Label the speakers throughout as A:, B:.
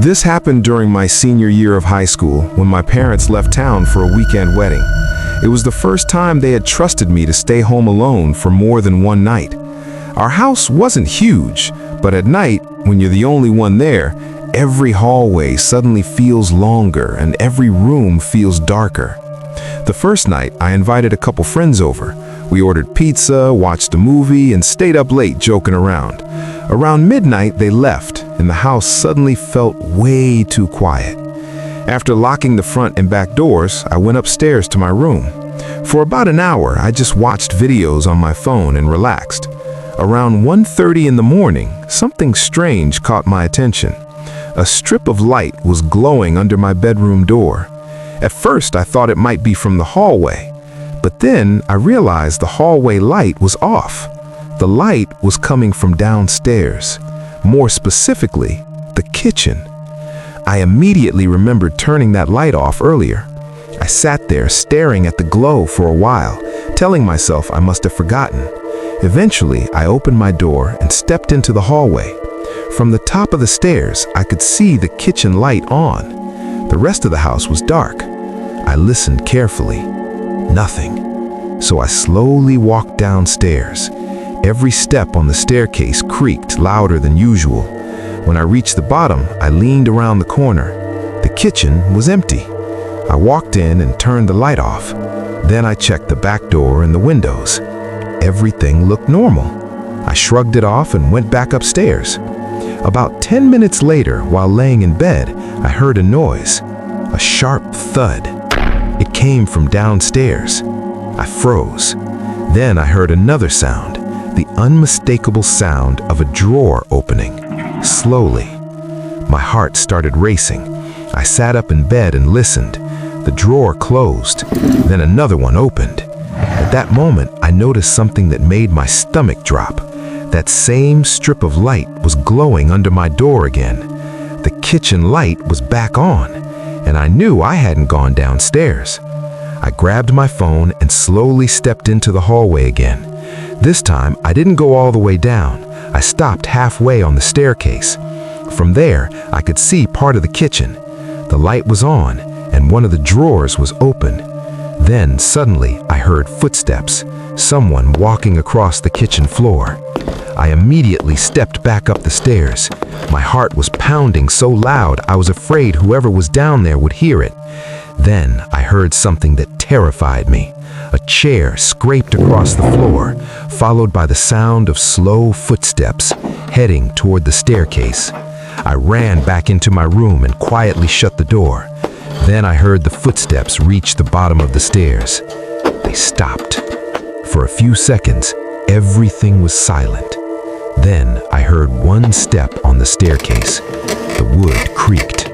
A: This happened during my senior year of high school when my parents left town for a weekend wedding. It was the first time they had trusted me to stay home alone for more than one night. Our house wasn't huge, but at night, when you're the only one there, every hallway suddenly feels longer and every room feels darker. The first night, I invited a couple friends over. We ordered pizza, watched a movie, and stayed up late joking around. Around midnight, they left, and the house suddenly felt way too quiet. After locking the front and back doors, I went upstairs to my room. For about an hour, I just watched videos on my phone and relaxed. Around 1:30 in the morning, something strange caught my attention. A strip of light was glowing under my bedroom door. At first, I thought it might be from the hallway, but then I realized the hallway light was off. The light was coming from downstairs, more specifically, the kitchen. I immediately remembered turning that light off earlier. I sat there staring at the glow for a while, telling myself I must have forgotten. Eventually, I opened my door and stepped into the hallway. From the top of the stairs, I could see the kitchen light on. The rest of the house was dark. I listened carefully. Nothing. So I slowly walked downstairs. Every step on the staircase creaked louder than usual. When I reached the bottom, I leaned around the corner. The kitchen was empty. I walked in and turned the light off. Then I checked the back door and the windows. Everything looked normal. I shrugged it off and went back upstairs. About 10 minutes later, while laying in bed, I heard a noise, a sharp thud. It came from downstairs. I froze. Then I heard another sound, the unmistakable sound of a drawer opening, slowly. My heart started racing. I sat up in bed and listened. The drawer closed, then another one opened. At that moment, I noticed something that made my stomach drop. That same strip of light was glowing under my door again. The kitchen light was back on, and I knew I hadn't gone downstairs. I grabbed my phone and slowly stepped into the hallway again. This time, I didn't go all the way down. I stopped halfway on the staircase. From there, I could see part of the kitchen. The light was on, and one of the drawers was open. Then, suddenly, I heard footsteps, someone walking across the kitchen floor. I immediately stepped back up the stairs. My heart was pounding so loud I was afraid whoever was down there would hear it. Then I heard something that terrified me. A chair scraped across the floor, followed by the sound of slow footsteps heading toward the staircase. I ran back into my room and quietly shut the door. Then I heard the footsteps reach the bottom of the stairs. They stopped. For a few seconds, everything was silent. Then I heard one step on the staircase. The wood creaked.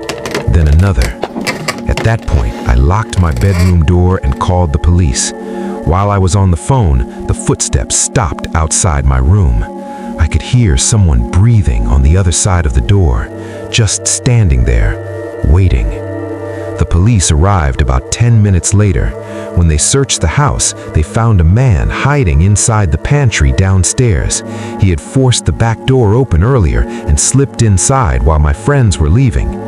A: Then another. At that point, I locked my bedroom door and called the police. While I was on the phone, the footsteps stopped outside my room. I could hear someone breathing on the other side of the door, just standing there, waiting. The police arrived about 10 minutes later. When they searched the house, they found a man hiding inside the pantry downstairs. He had forced the back door open earlier and slipped inside while my friends were leaving.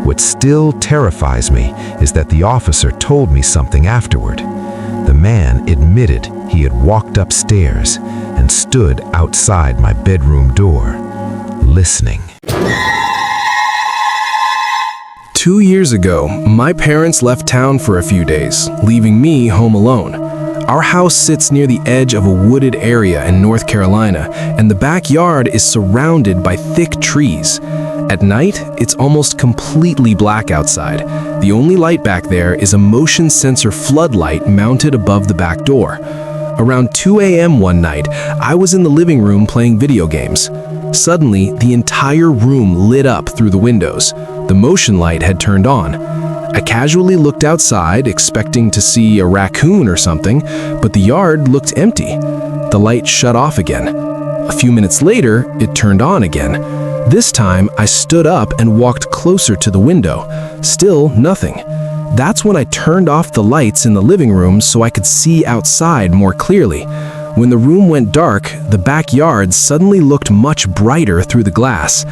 A: What still terrifies me is that the officer told me something afterward. The man admitted he had walked upstairs and stood outside my bedroom door, listening.
B: 2 years ago, my parents left town for a few days, leaving me home alone. Our house sits near the edge of a wooded area in North Carolina, and the backyard is surrounded by thick trees. At night, it's almost completely black outside. The only light back there is a motion sensor floodlight mounted above the back door. Around 2 a.m. one night, I was in the living room playing video games. Suddenly, the entire room lit up through the windows. The motion light had turned on. I casually looked outside, expecting to see a raccoon or something, but the yard looked empty. The light shut off again. A few minutes later, it turned on again. This time, I stood up and walked closer to the window. Still nothing. That's when I turned off the lights in the living room so I could see outside more clearly. When the room went dark, the backyard suddenly looked much brighter through the glass.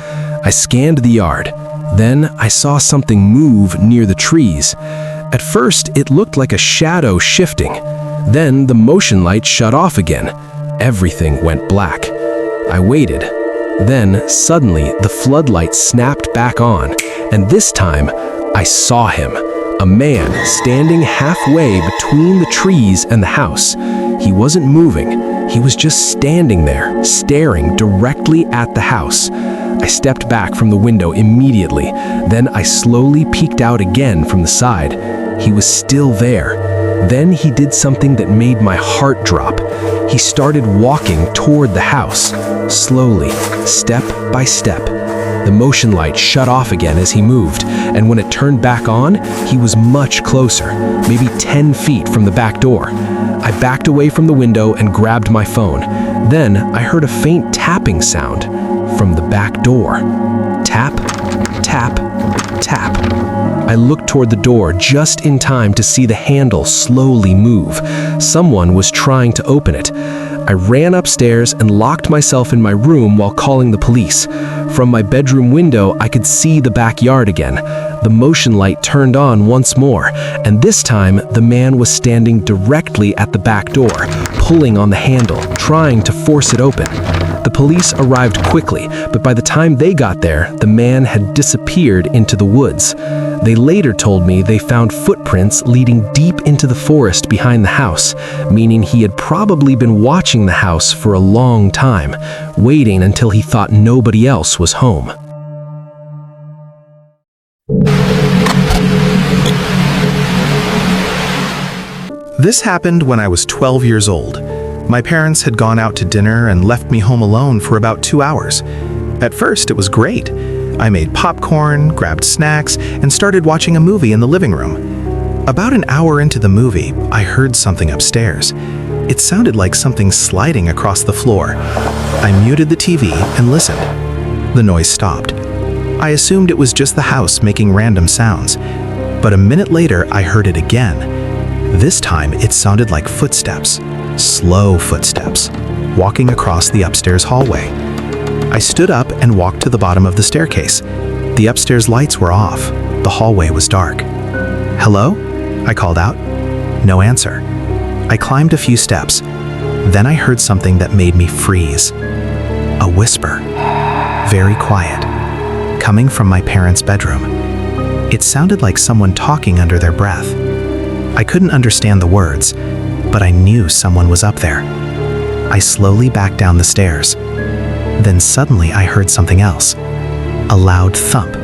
B: I scanned the yard. Then I saw something move near the trees. At first, it looked like a shadow shifting. Then the motion light shut off again. Everything went black. I waited. Then, suddenly, the floodlight snapped back on, and this time, I saw him. A man standing halfway between the trees and the house. He wasn't moving. He was just standing there, staring directly at the house. I stepped back from the window immediately. Then I slowly peeked out again from the side. He was still there. Then he did something that made my heart drop. He started walking toward the house, slowly, step by step. The motion light shut off again as he moved, and when it turned back on, he was much closer, maybe 10 feet from the back door. I backed away from the window and grabbed my phone. Then I heard a faint tapping sound from the back door. Tap, tap, tap. I looked toward the door just in time to see the handle slowly move. Someone was trying to open it. I ran upstairs and locked myself in my room while calling the police. From my bedroom window, I could see the backyard again. The motion light turned on once more, and this time the man was standing directly at the back door, pulling on the handle, trying to force it open. The police arrived quickly, but by the time they got there, the man had disappeared into the woods. They later told me they found footprints leading deep into the forest behind the house, meaning he had probably been watching the house for a long time, waiting until he thought nobody else was home.
C: This happened when I was 12 years old. My parents had gone out to dinner and left me home alone for about 2 hours. At first, it was great. I made popcorn, grabbed snacks, and started watching a movie in the living room. About an hour into the movie, I heard something upstairs. It sounded like something sliding across the floor. I muted the TV and listened. The noise stopped. I assumed it was just the house making random sounds. But a minute later, I heard it again. This time, it sounded like footsteps, slow footsteps, walking across the upstairs hallway. I stood up and walked to the bottom of the staircase. The upstairs lights were off. The hallway was dark. "Hello?" I called out. No answer. I climbed a few steps. Then I heard something that made me freeze. A whisper, very quiet, coming from my parents' bedroom. It sounded like someone talking under their breath. I couldn't understand the words, but I knew someone was up there. I slowly backed down the stairs. Then suddenly I heard something else. A loud thump,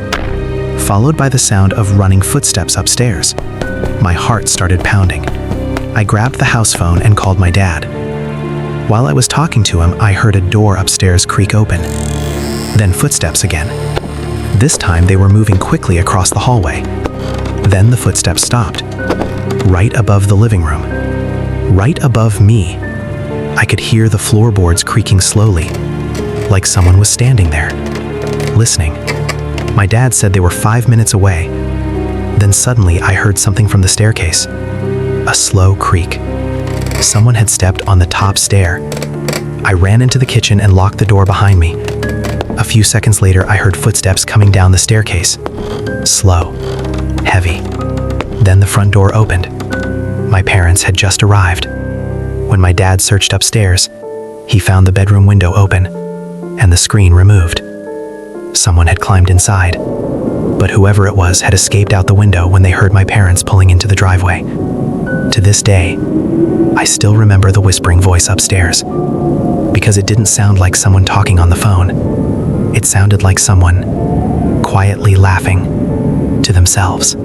C: followed by the sound of running footsteps upstairs. My heart started pounding. I grabbed the house phone and called my dad. While I was talking to him, I heard a door upstairs creak open. Then footsteps again. This time they were moving quickly across the hallway. Then the footsteps stopped, right above the living room. Right above me. I could hear the floorboards creaking slowly, like someone was standing there, listening. My dad said they were 5 minutes away. Then suddenly I heard something from the staircase. A slow creak. Someone had stepped on the top stair. I ran into the kitchen and locked the door behind me. A few seconds later, I heard footsteps coming down the staircase. Slow, heavy. Then the front door opened. My parents had just arrived. When my dad searched upstairs, he found the bedroom window open and the screen removed. Someone had climbed inside, but whoever it was had escaped out the window when they heard my parents pulling into the driveway. To this day, I still remember the whispering voice upstairs, because it didn't sound like someone talking on the phone. It sounded like someone quietly laughing to themselves.